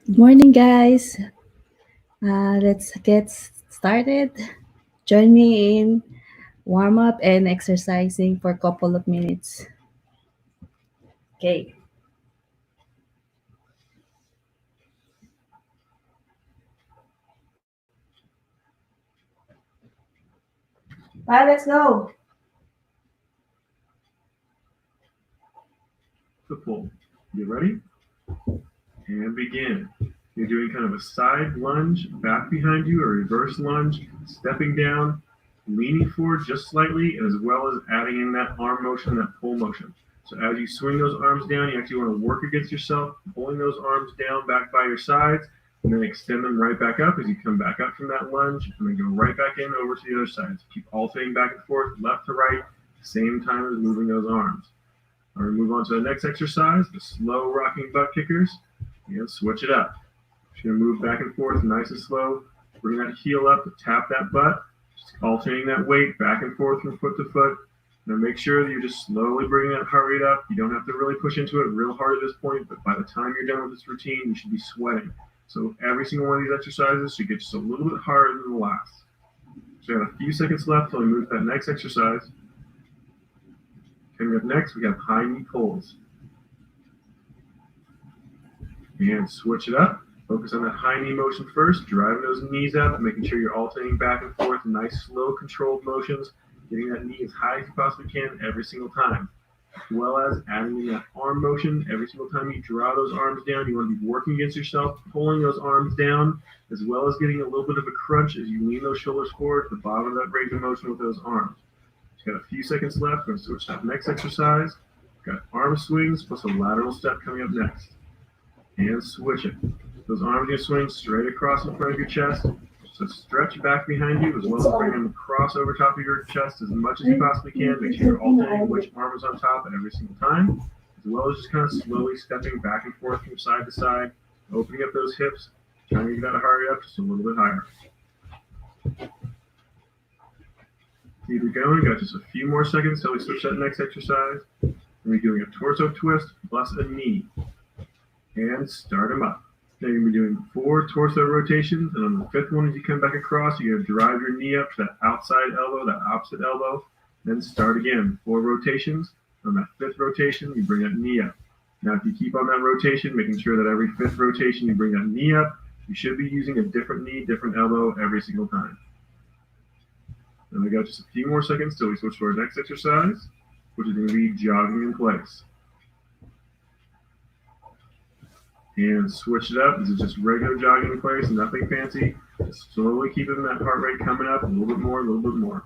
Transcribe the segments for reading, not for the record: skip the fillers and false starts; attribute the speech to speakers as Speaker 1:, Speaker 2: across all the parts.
Speaker 1: Good morning, guys. Let's get started. Join me in warm up and exercising for a couple of minutes. Okay. Bye, let's go.
Speaker 2: The pull. You ready? And begin. You're doing kind of a side lunge back behind you, a reverse lunge, stepping down, leaning forward just slightly, as well as adding in that arm motion, that pull motion. So as you swing those arms down, you actually want to work against yourself, pulling those arms down back by your sides, and then extend them right back up as you come back up from that lunge, and then go right back in over to the other side. So keep alternating back and forth, left to right, same time as moving those arms. All right, move on to the next exercise, the slow rocking butt kickers, and switch it up. Just gonna move back and forth nice and slow. Bring that heel up to tap that butt, just alternating that weight back and forth from foot to foot. Now make sure that you're just slowly bringing that heart rate up. You don't have to really push into it real hard at this point, but by the time you're done with this routine, you should be sweating. So every single one of these exercises should get just a little bit harder than the last. So we have a few seconds left till we move to that next exercise. Coming up next, we have high knee pulls. And switch it up. Focus on that high knee motion first, driving those knees up, making sure you're alternating back and forth, nice, slow, controlled motions, getting that knee as high as you possibly can every single time. As well as adding in that arm motion. Every single time you draw those arms down, you want to be working against yourself, pulling those arms down, as well as getting a little bit of a crunch as you lean those shoulders forward at the bottom of that range of motion with those arms. Got a few seconds left. We're going to switch to that next exercise. Got arm swings plus a lateral step coming up next. And switch it. Those arms are swing straight across in front of your chest. So stretch back behind you as well as bring them across over top of your chest as much as you possibly can. Make sure you're alternating which arm is on top at every single time. As well as just kind of slowly stepping back and forth from side to side, opening up those hips, trying to get that heart rate up just a little bit higher. Keep it going. Got just a few more seconds till we switch that next exercise. We're doing a torso twist plus a knee. And start them up. Now you're going to be doing 4 torso rotations, and on the 5th one, as you come back across, you're going to drive your knee up to that outside elbow, that opposite elbow, then start again. 4 rotations. On that 5th rotation, you bring that knee up. Now, if you keep on that rotation, making sure that every 5th rotation you bring that knee up, you should be using a different knee, different elbow every single time. And we got just a few more seconds till we switch to our next exercise, which is going to be jogging in place. And switch it up. This is just regular jogging in place, nothing fancy. Just slowly keeping that heart rate coming up a little bit more, a little bit more.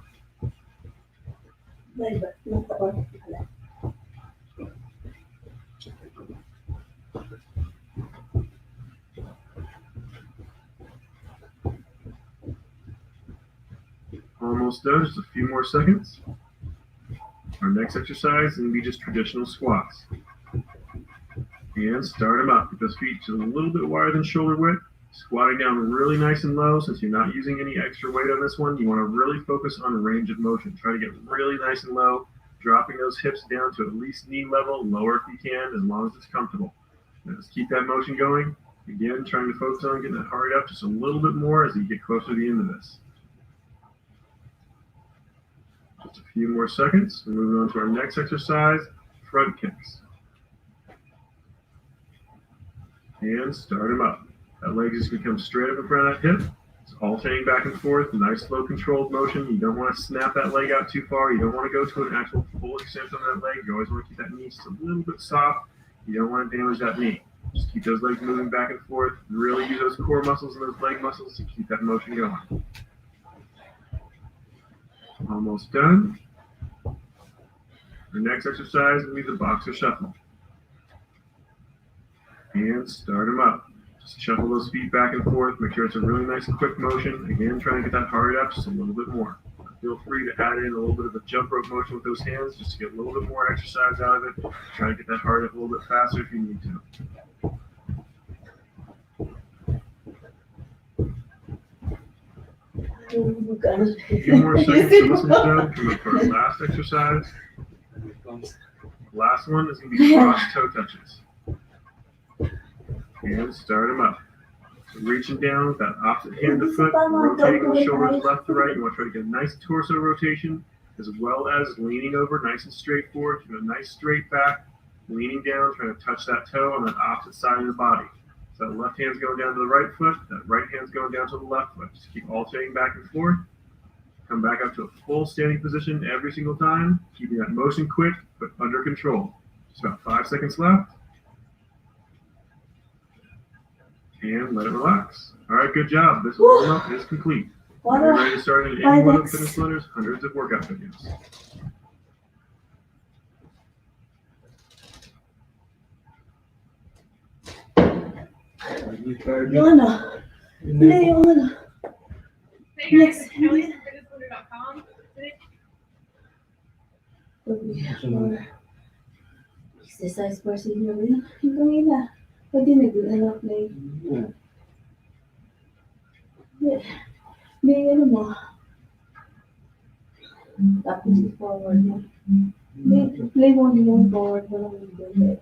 Speaker 2: Almost done, just a few more seconds. Our next exercise is going to be just traditional squats. And start them up. Get those feet just a little bit wider than shoulder width. Squatting down really nice and low. Since you're not using any extra weight on this one, you want to really focus on range of motion. Try to get really nice and low, dropping those hips down to at least knee level, lower if you can, as long as it's comfortable. Now just keep that motion going. Again, trying to focus on getting that heart up just a little bit more as you get closer to the end of this. Just a few more seconds. We're moving on to our next exercise, front kicks. And start them up. That leg is going to come straight up in front of that hip. It's alternating back and forth, nice, slow, controlled motion. You don't want to snap that leg out too far. You don't want to go to an actual full extension on that leg. You always want to keep that knee just a little bit soft. You don't want to damage that knee. Just keep those legs moving back and forth. Really use those core muscles and those leg muscles to keep that motion going. Almost done. Our next exercise will be the boxer shuffle. And start them up. Just shuffle those feet back and forth. Make sure it's a really nice and quick motion. Again, trying to get that heart rate up just a little bit more. Feel free to add in a little bit of a jump rope motion with those hands just to get a little bit more exercise out of it. Try to get that heart up a little bit faster if you need to. A few more seconds to listen to them. Come up for our last exercise. Last one is going to be cross toe touches. And start them up. So reaching down with that opposite hand to foot, rotating the shoulders left to right. You want to try to get a nice torso rotation, as well as leaning over nice and straight forward, to a nice straight back, leaning down, trying to touch that toe on that opposite side of the body. So that left hand's going down to the right foot, that right hand's going down to the left foot. Just keep alternating back and forth. Come back up to a full standing position every single time, keeping that motion quick but under control. Just about 5 seconds left. And let it relax. All right, good job. This warm-up is complete. You're ready to start in any one of Fitness Blunder's hundreds of workout videos.
Speaker 1: Yana. Leona.
Speaker 3: Hey guys, Kelly's from fitnessblender.com.
Speaker 1: Exercise person yun. Yung kanina. Pwede nag-anak na yun. May ano mo. Tapos forward mo. May play mo yung forward mo lang yung balik.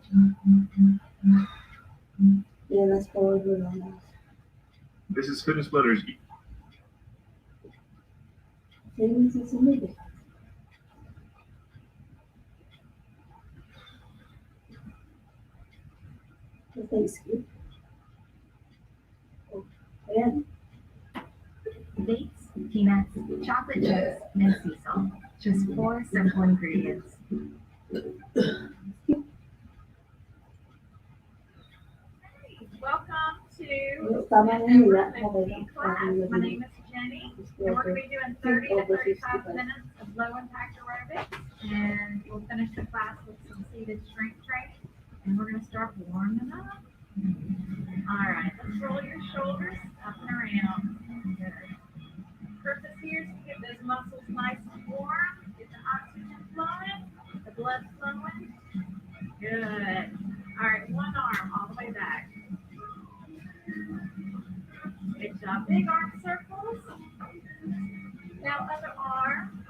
Speaker 1: Yan, nas forward mo lang.
Speaker 2: This is Fitness Blunder's.
Speaker 1: Sa'yo yung susunod eh. Thanks, you. Ayan.
Speaker 3: Dates, peanuts, chocolate chips, and sea salt. Just 4 simple ingredients. Welcome to
Speaker 1: Tama na yun, wala. Okay lang.
Speaker 3: class. My name is Jenny, and we're going to be doing 30 to 35 minutes of low impact aerobics, and we'll finish the class with some seated strength training, and we're going to start warming up. All right, let's roll your shoulders up and around. Good. Purpose here is to get those muscles nice and warm, get the oxygen flowing, the blood flowing. Good. All right, one arm all the way back. Good job. Big arm circles. Now other arm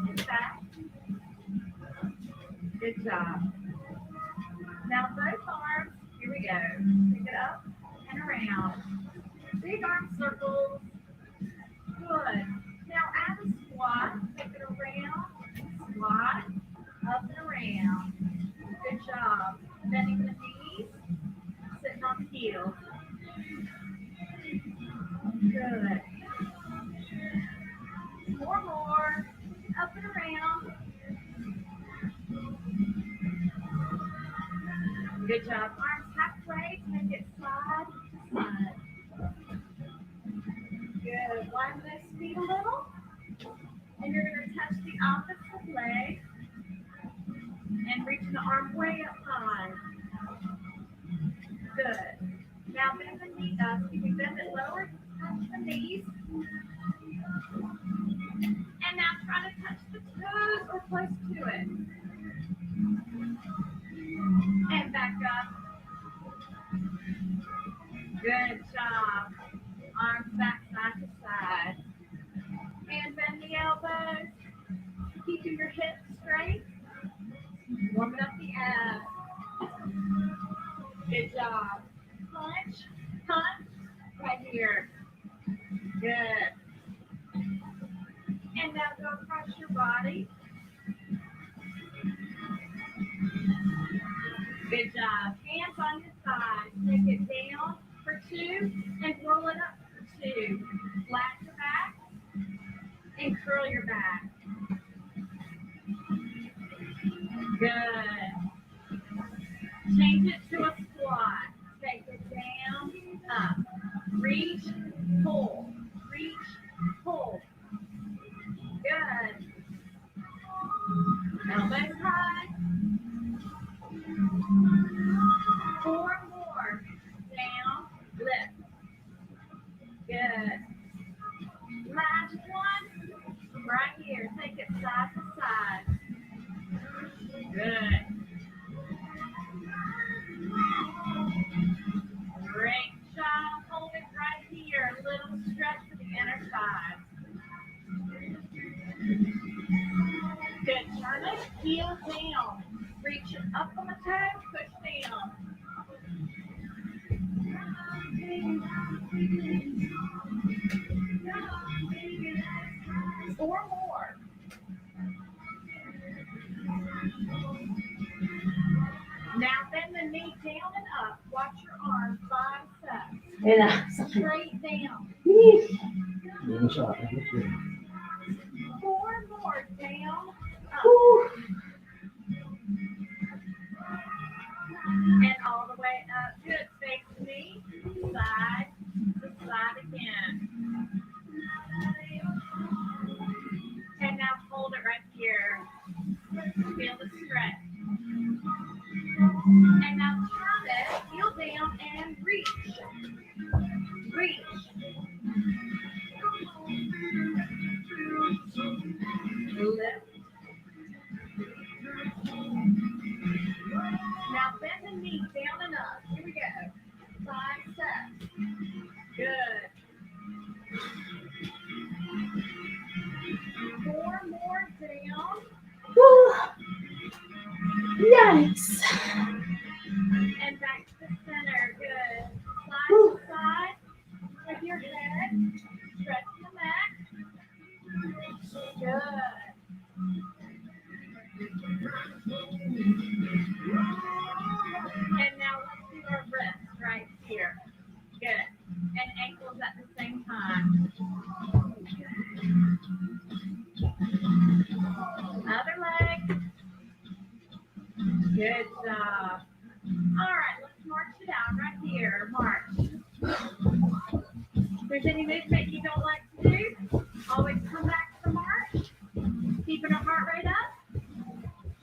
Speaker 3: and back. Good job. Now both arms. Here we go. Pick it up and around. Big arm circles. Good. Now add a squat. Take it around. Squat. Up and around. Good job. Bending the knees. Sitting on the heels. Good. More. Up and around. Good job. Arms halfway. Take it side to side. Good. Widen those feet a little. And you're going to touch the opposite leg. And reach the arm way up high. Good. Now bend the knee up. You can bend it lower. Touch the knees. And now try to touch the toes or close to it. And back up. Good job. Arms back side to side. And bend the elbows. Keeping your hips straight. Warming up the abs. Good job. Punch. Right here. Good. And now go across your body. Good job. Hands on your thighs. Take it down for 2 and roll it up for 2. Flat your back and curl your back. Good. Change it to a squat. Take it down, up. Reach, pull. Reach, pull. Good. Elbows high. 4 more. Down, lift. Good. Last one. Right here. Take it side to side. Good. Great job. Hold it right here. A little Four more. Now bend the knee down and up. Watch your arms, 5 steps.
Speaker 1: Ayun na.
Speaker 3: Straight down.
Speaker 4: Hindi mo siya kakabit yun.
Speaker 3: 4 more. Down, up. And all the way up. Good. Face me. Side to side again. And now hold it right here. Feel the stretch. And now turn it, heel down, and reach. Reach. Lift. Now bend the knee down and up. Here we go. 5 steps. Good. 4 more down.
Speaker 1: Yikes.
Speaker 3: And back to the center. Good. Side to side with your head. Stretch the neck. Good. And now let's do our wrists right here. Good. And ankles at the same time. Other leg. Good job. All right, let's march it out right here. March. If there's any movement you don't like to do, always come back to march. Keeping our heart rate up.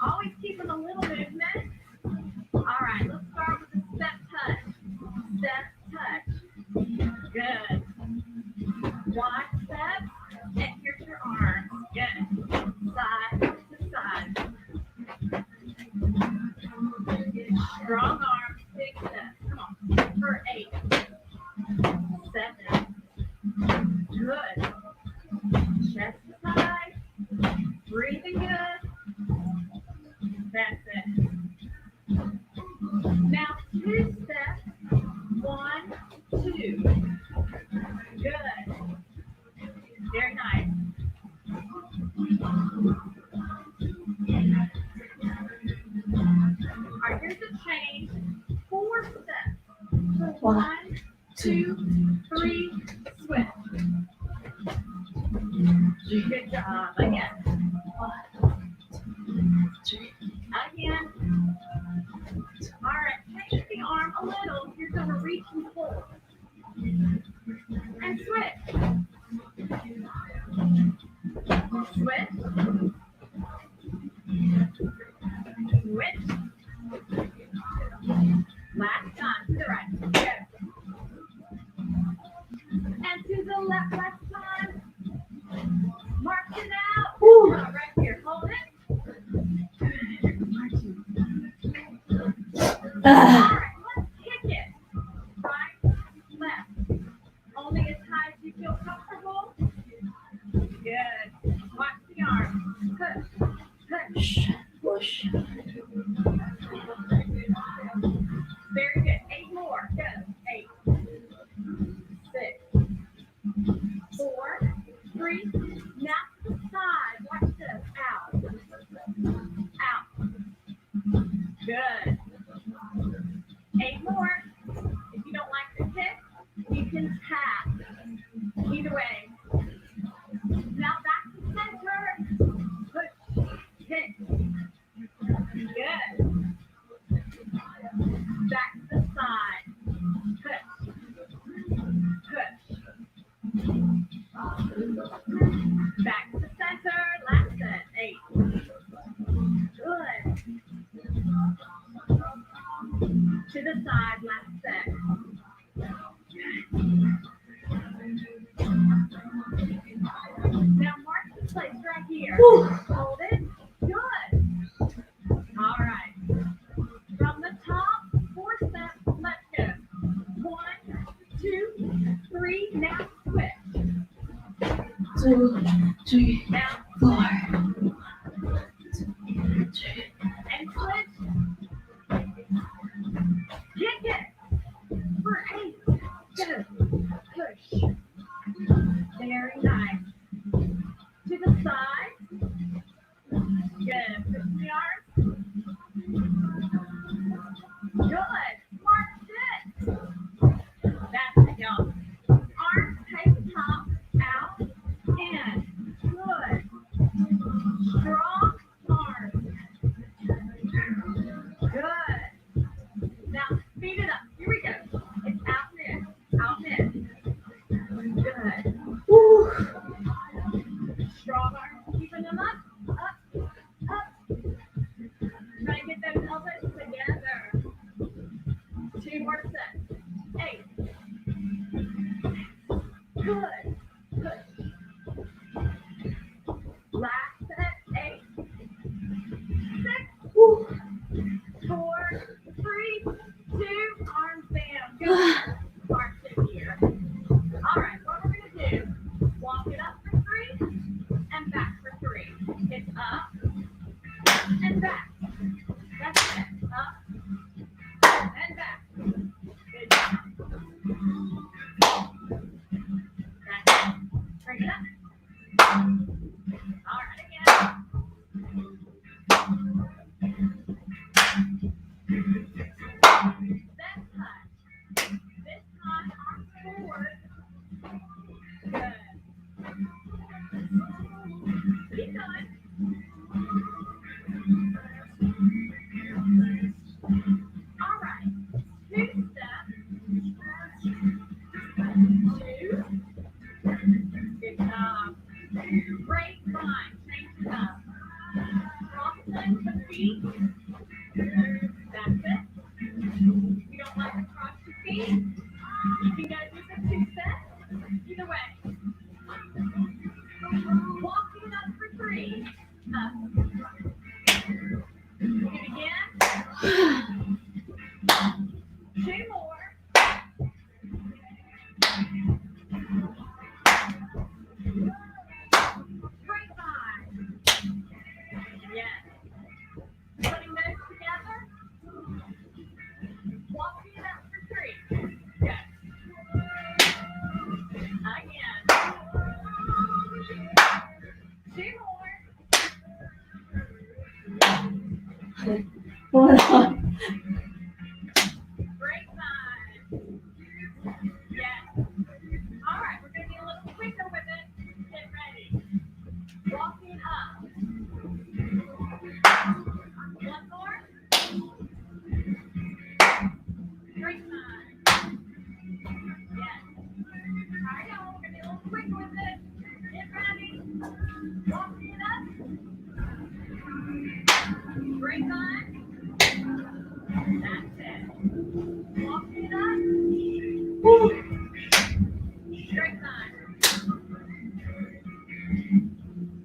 Speaker 3: Always keeping a little movement. All right, let's start with a step touch. Step touch. Good. One step, and here's your arm. Good. Side to side. Strong arms, big steps. Come on. For 8. 7. Good. Chest side. Breathing good. That's it. Now 2 steps. 1, 2. Good. Very nice. All right, here's a change. 4 steps. So 1, 2, 3, switch. Good job. Again. 1, 2, again. All right, change the arm a little. You're going to reach and pull. And switch. Switch. Switch. Last time to the right. Go. And to the left time. March it out. Right here. Hold it. All right, let's kick it. Right, left. Only as high as you feel comfortable. Good. Watch the arm. Push. Push.
Speaker 1: Push.
Speaker 3: Very good. 8 more. Go. 8. 6. 4. 3. Now to the side. Watch this. Out. Out. Good. 8 more. If you don't like the kick, you can tap. Either way. Now back to center. Push. Kick. Good. Back to the side. Push. Push. Back to center. Last set. 8. Good. To the side. Last set. Now mark the place right here. Hold it. Good. All right. From the top, 4 steps. Let's go. 1, 2, 3. Now switch.
Speaker 1: 2, 3,
Speaker 3: Now
Speaker 1: 4.
Speaker 3: and switch. Kick it for 8. Good. Push. Very nice. To the side. Good. Push the arms. Good. March it. That's it, y'all. Arms take the top out in. Good. Strong arms. Good. Now speed it up. Here we go. It's out mid. Out mid. Good.
Speaker 1: Woo.
Speaker 3: Strong arms. Keeping them up. Up. Up. Try to get those elbows together. 2 more sets. 8. Good. Push. Last set. 8. 6.
Speaker 1: Woo.
Speaker 3: 4, 3, 2, arms down. Good. March it here. All right, what we're going to do, walk it up for 3 and back for 3. It's up and back. That's it. Up and back. Good job. That's it. Bring it up. All right, again. That touch. This time, arms forward. Good. Keep going. All right. 2 steps. 2. Good job. Great line. Change it up. Crossing the feet. That's it. You don't like to cross your feet? You can go do the 2 steps. Either way. Walking up for 3. Up. Do it again. 2 more. Great line. Yes. Putting those together. Walking it up for 3. Good. Again. 2 more.
Speaker 1: Hold on.
Speaker 3: Great line. Yes. All right, we're going to be a little quicker with it. Get ready. Walking up. 1 more. Great line. Yes. All right, y'all, we're going to be a little quicker with it. Get ready. Walking it up. Great line. That's it. Walking it up.
Speaker 1: Woo.
Speaker 3: Straight line.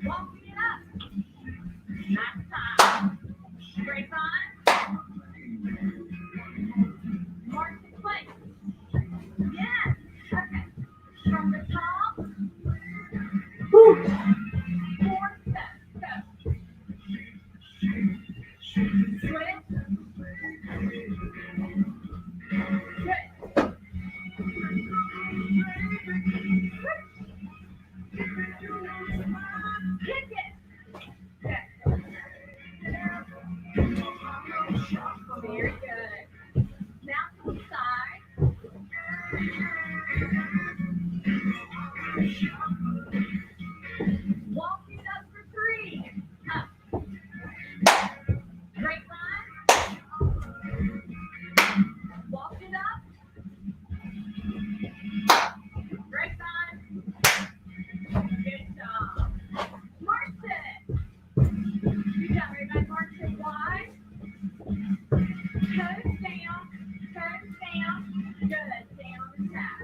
Speaker 3: Walking it up. Last time. Straight line. March in place. Yes. Okay. From the top.
Speaker 1: Woo.
Speaker 3: 4 steps. Go. Switch. Good. Kick it. Good. Very good. Now to the side. Walking up for 3. Up. Great line. Walk it up. Great line. Good job. March it. Good job, everybody. March it wide. Toes down. Toes down. Good. Down the tap.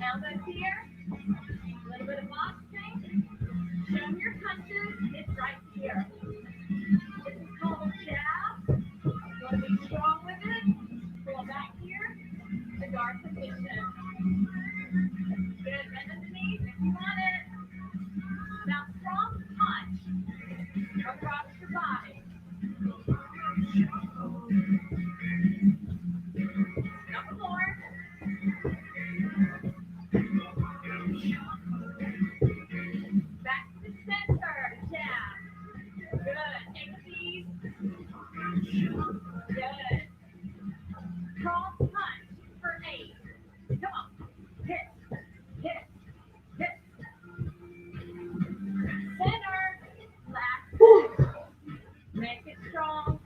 Speaker 3: Elbows here. A little bit of boxing. Show them your punches. It's right here. This is called a jab. You want to be strong with it. Pull back here. The guard position. Good. Bend at the knees if you want it. Now strong punch across your body. Couple more. Back to center. Yeah. Good. Exceed. Good. Cross punch for 8. Come on. Hit. Hit. Hit. Center. Last. Make it strong.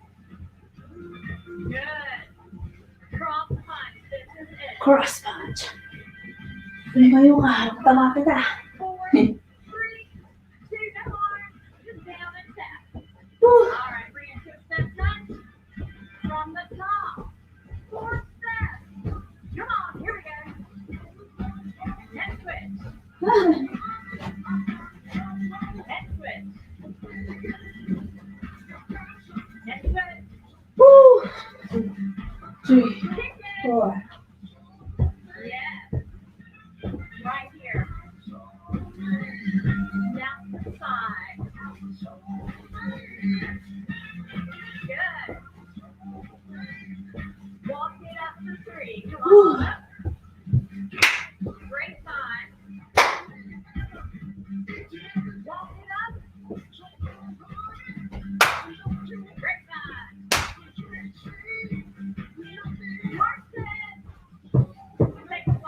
Speaker 3: Good. Cross punch. This is it.
Speaker 1: Cross punch. Ano ba yung tama kita?
Speaker 3: 4, 3, 2, no more. Just down and tap. All right, bring it to a step touch. From the top. 4 steps. Come on, here we go. Head switch. Head switch. Head switch.
Speaker 1: Woo! 3,
Speaker 3: Kick it.
Speaker 1: 4.
Speaker 3: Yes. Right here. Now to the side. Good. Walk it up for 3. Come on up. Great time. Walk it up. Great time. Mark it. Take a 5.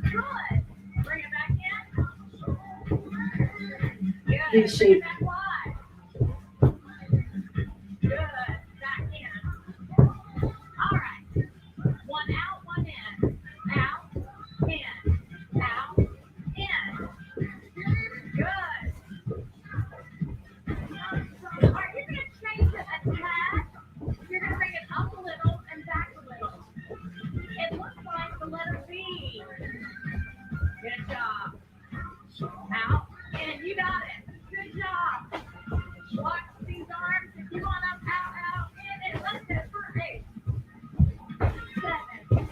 Speaker 3: Good. Bring it back in. Good. Bring
Speaker 1: shape.
Speaker 3: it back wide. Good. Back in. All right. One out, one in. Out, in. Out, in. Good. All right, you're going to change it a tad. You're going to bring it up a little and back a little. It looks like the letter B. Good job. Out, in. You got it. Good job. Watch these arms. If you want up, out, in, and let's go for 8. 7.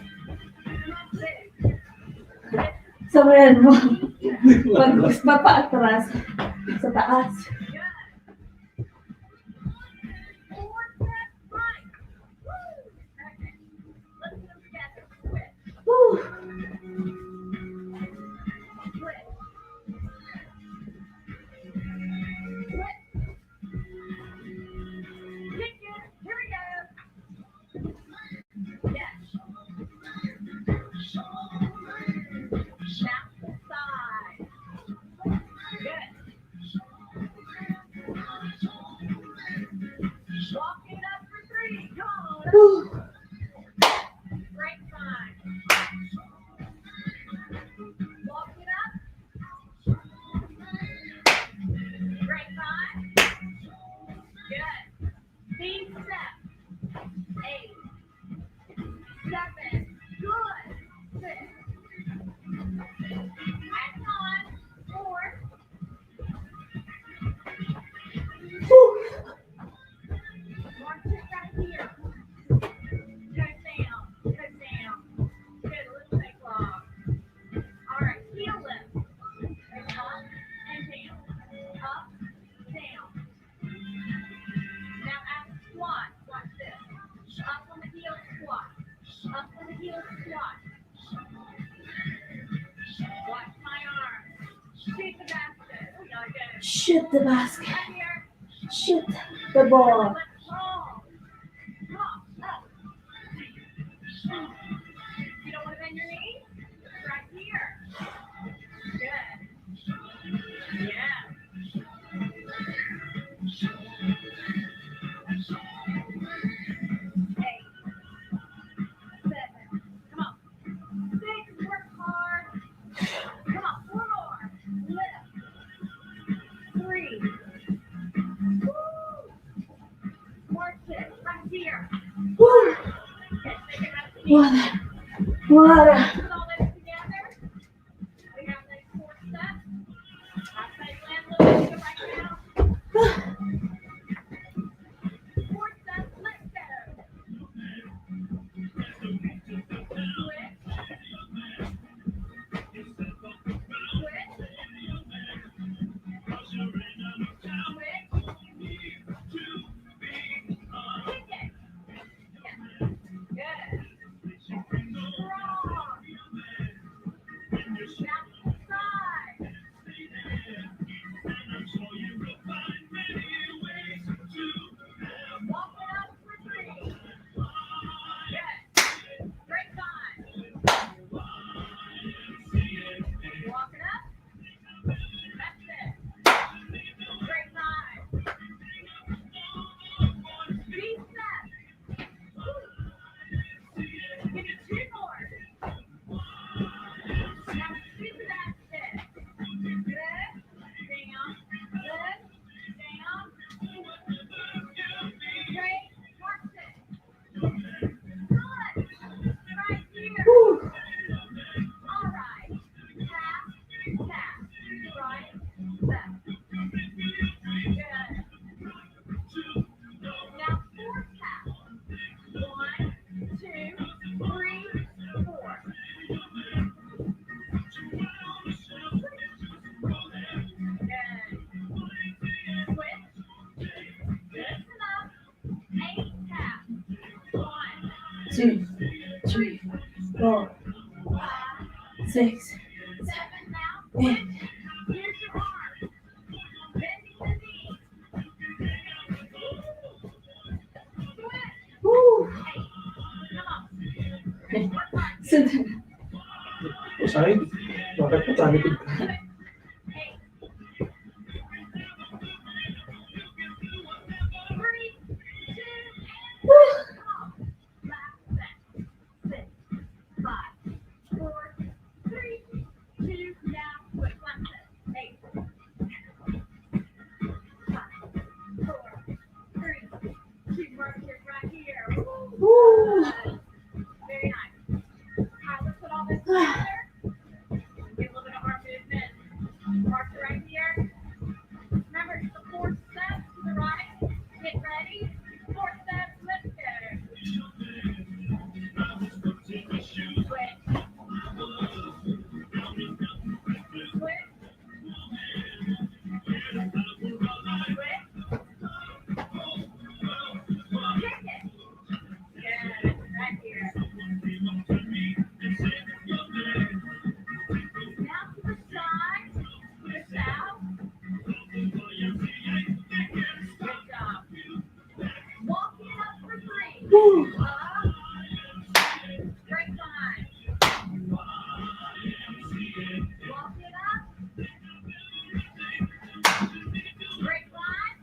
Speaker 3: 6.
Speaker 1: Sabayan mo. Pag papaatras sa taas.
Speaker 3: Good. 4 steps right. Woo. Okay. Let's go together. Switch.
Speaker 1: Woo!
Speaker 3: Switch. Switch. Kick it. Here we go. Yes. Now to the side. Good. Walk it up for 3. Come on.
Speaker 1: Woo!
Speaker 3: Great time. Walk it up. Great time. Good. Deep step. 8. 7. Good. 6. Hang on. 4.
Speaker 1: Woo!
Speaker 3: March it right here. Go down. Go down. Good. Let's take long. All right. Heel lift. Up and down. Up, down. Now add a squat. Watch this. Up on the heel, squat. Up on the heel, squat. Watch my arm. Shoot the basket. We gotta go.
Speaker 1: Shoot the basket.
Speaker 3: Right here.
Speaker 1: Shoot the ball.
Speaker 3: Let's roll. Come on. Up. You don't want to bend your knees? Right here. Good. Yeah. 8. 7. Come on. 6. Work hard. Come on. 4 more. Lift. 3. Woo. More 6. Right here.
Speaker 1: Woo!
Speaker 3: Okay, take it out to the knee.
Speaker 1: Water. Water.
Speaker 3: Put all those together. We have those 4 steps. I say land a little bit right now. 4 steps. Let's go. Switch. Switch. Kick it. Yeah.
Speaker 1: 2, 3, 4, 6, 8. Woo! Sit.
Speaker 4: Side? Bakit pa sa likod ka?
Speaker 1: Woo!
Speaker 3: Very nice. Let's put all this together. Get a little bit of arm movement. Mark right here. Remember, it's the 4 steps to the right. Get ready. 4 steps. Let's go. Switch. Switch. Kick it. Good. Right here. Now to the side. Push out. Good job. Walk it up for 3.
Speaker 1: Woo!
Speaker 3: Up. Straight line. Walk it up. Straight line.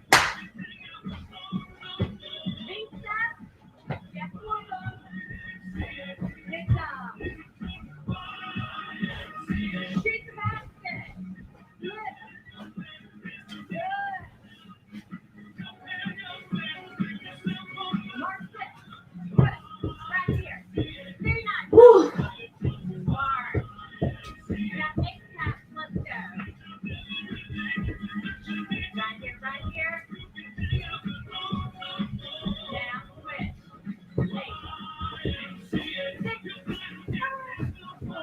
Speaker 3: Big step. Step forward. Good job. Shoot the basket. Good. Good. Mark it. Good. Right here. Very nice.
Speaker 1: Woo!
Speaker 3: Mark. Now 8 taps. Let's go. Right here. Right here. Down. Switch. 8. 6. 5. 4.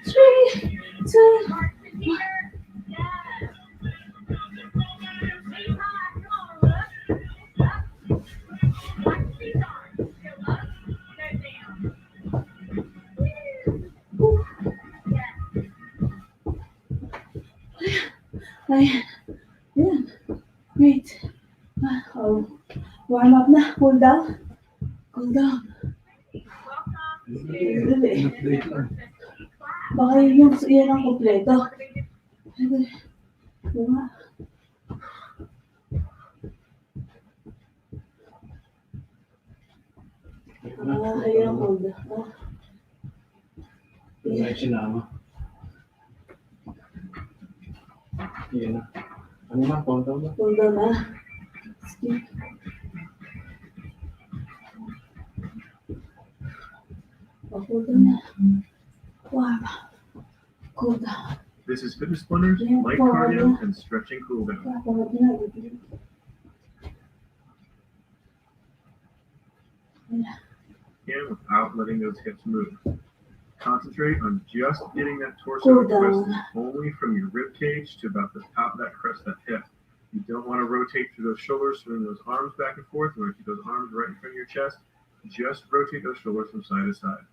Speaker 1: 3, 2.
Speaker 3: Mark it here. Yes. Stay high. Come on. Look. Up. Watch these arms. Go up. Go down. Woo. Yes.
Speaker 1: Ayan. Ayan. Wait. Oh. Warm up na. Cool down. Cool down.
Speaker 3: Welcome
Speaker 1: Dali.
Speaker 4: Update lang.
Speaker 1: Baka yan ang kompleto. Dali. Oo nga. Ayan, cool down.
Speaker 4: May sinama. Yan na. Ano na? Countdown na?
Speaker 1: Cool down na. Sige. Cool down na. Warm up. Cool down.
Speaker 2: This is Fitness Blenders,
Speaker 1: Yeah,
Speaker 2: light
Speaker 1: well,
Speaker 2: cardio,
Speaker 1: yeah.
Speaker 2: and stretching cool down.
Speaker 1: Pagod na.
Speaker 2: And without letting those hips move. Concentrate on just getting that torso
Speaker 1: Cool
Speaker 2: twisted
Speaker 1: down.
Speaker 2: only from your rib cage to about the top of that crest, that hip. You don't want to rotate through those shoulders, swing those arms back and forth. You want to keep those arms right in front of your chest. Just rotate those shoulders from side to side.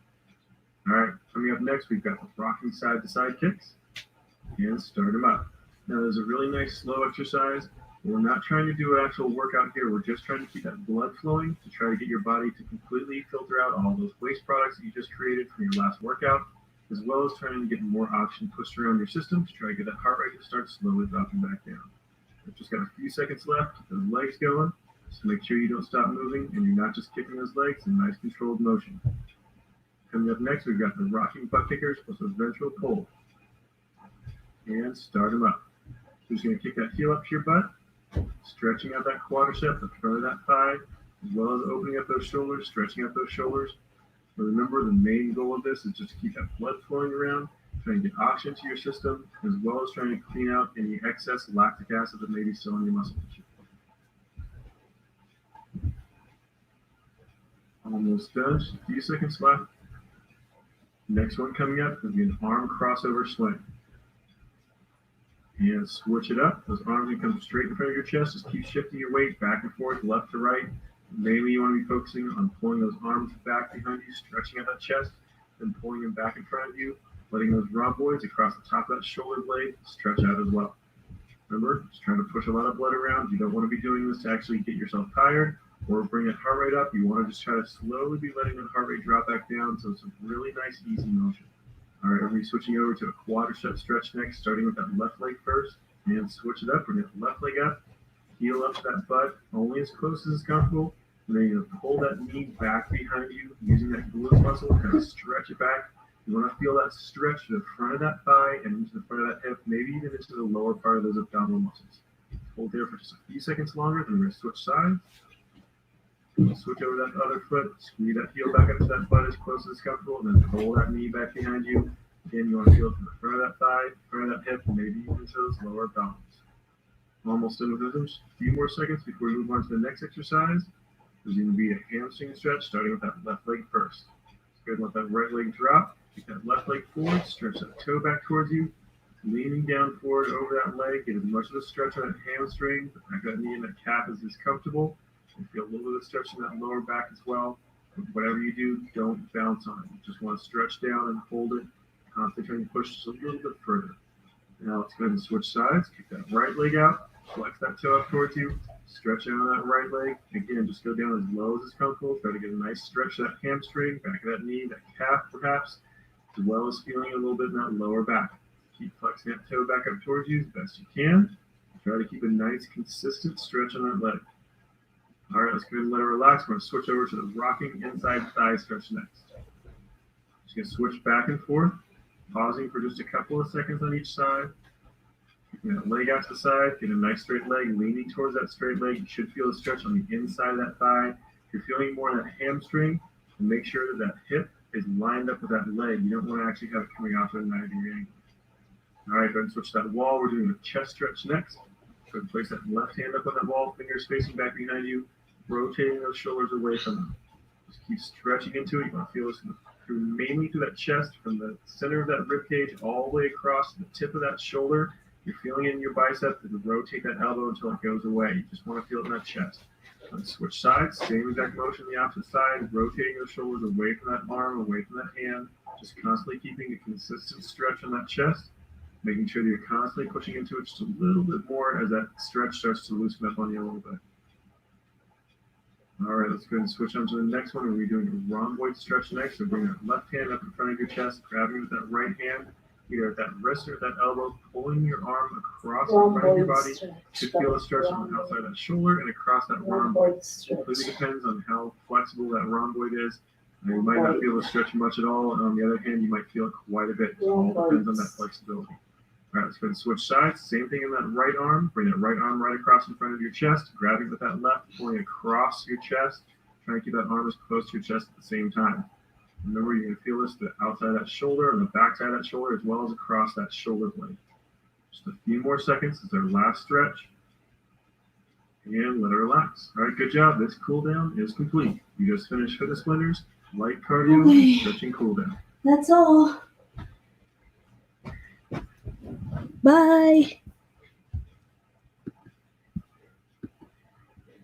Speaker 2: All right, coming up next, we've got the rocking side to side kicks. And start them up. Now, there's a really nice slow exercise. We're not trying to do an actual workout here. We're just trying to keep that blood flowing to try to get your body to completely filter out all those waste products that you just created from your last workout, as well as trying to get more oxygen pushed around your system to try to get that heart rate to start slowly dropping back down. We've just got a few seconds left. Keep those legs going. So make sure you don't stop moving and you're not just kicking those legs in nice controlled motion. Coming up next, we've got the rocking butt kickers plus those ventral pulls. And start them up. So just going to kick that heel up to your butt, stretching out that quadricep, the front of that thigh, as well as opening up those shoulders, stretching out those shoulders. But remember, the main goal of this is just to keep that blood flowing around, trying to get oxygen to your system, as well as trying to clean out any excess lactic acid that may be still in your muscle tissue. Almost done, just a few seconds left. Next one coming up is an arm crossover swing. And switch it up. Those arms can come straight in front of your chest. Just keep shifting your weight back and forth, left to right, Mainly you want to be focusing on pulling those arms back behind you, stretching out that chest, then pulling them back in front of you, letting those rhomboids across the top of that shoulder blade stretch out as well. Remember, just trying to push a lot of blood around. You don't want to be doing this to actually get yourself tired or bring that heart rate up. You want to just try to slowly be letting that heart rate drop back down. So it's a really nice, easy motion. All right, we're going to be switching over to a quadricep stretch next, starting with that left leg first. And switch it up. Bring that left leg up. Heel up to that butt, only as close as is comfortable. And then you're going to pull that knee back behind you using that glute muscle, kind of stretch it back. You want to feel that stretch to the front of that thigh and into the front of that hip, maybe even into the lower part of those abdominal muscles. Hold there for just a few seconds longer, then we're going to switch sides. Switch over that other foot, squeeze that heel back up to that butt as close as comfortable, and then pull that knee back behind you. Again, you want to feel it from the front of that thigh, front of that hip, and maybe even into those lower abdominals. Almost done with this. Just a few more seconds before we move on to the next exercise. There's going to be a hamstring stretch, starting with that left leg first. Go ahead and let that right leg drop. Take that left leg forward, stretch that toe back towards you, leaning down forward over that leg. Get as much of a stretch on that hamstring, the back of that knee and that calf as is comfortable. And feel a little bit of stretch in that lower back as well. But whatever you do, don't bounce on it. You just want to stretch down and hold it, constantly trying to push just a little bit further. Now let's go ahead and switch sides. Kick that right leg out, flex that toe up towards you, stretch out on that right leg. Again, just go down as low as is comfortable. Try to get a nice stretch to that hamstring, back of that knee, that calf perhaps, as well as feeling a little bit in that lower back. Keep flexing that toe back up towards you as best you can. Try to keep a nice, consistent stretch on that leg. All right, let's go ahead and let it relax. We're going to switch over to the rocking inside thigh stretch next. Just going to switch back and forth, pausing for just a couple of seconds on each side. Keeping that leg out to the side, get a nice straight leg, leaning towards that straight leg. You should feel a stretch on the inside of that thigh. If you're feeling more in that hamstring, make sure that that hip is lined up with that leg. You don't want to actually have it coming off at a 90-degree angle. All right, go ahead and switch that wall. We're doing a chest stretch next. Go ahead and place that left hand up on that wall, fingers facing back behind you, rotating those shoulders away from them. Just keep stretching into it. You want to feel this mainly through that chest, from the center of that rib cage all the way across the tip of that shoulder. You're feeling it in your bicep, and rotate that elbow until it goes away. You just want to feel it in that chest. Let's switch sides, same exact motion the opposite side, rotating those shoulders away from that arm, away from that hand, just constantly keeping a consistent stretch on that chest, making sure that you're constantly pushing into it just a little bit more as that stretch starts to loosen up on you a little bit. All right, let's go ahead and switch on to the next one. We're doing a rhomboid stretch next. So bring that left hand up in front of your chest, grabbing with that right hand, either at that wrist or at that elbow, pulling your arm across the front of your body to feel a stretch on the outside of that shoulder and across that rhomboid. It completely depends on how flexible that rhomboid is. You might not feel the stretch much at all, and on the other hand, you might feel it quite a bit. It all depends on that flexibility. All right, let's go ahead and switch sides. Same thing in that right arm. Bring that right arm right across in front of your chest, grabbing with that left, pulling across your chest, trying to keep that arm as close to your chest at the same time. Remember, you're going to feel this the outside of that shoulder and the back side of that shoulder, as well as across that shoulder blade. Just a few more seconds. This is our last stretch. And let it relax. All right, good job. This cool down is complete. You just finished Fitness Blenders, light cardio, stretching cool down.
Speaker 1: That's all. Bye.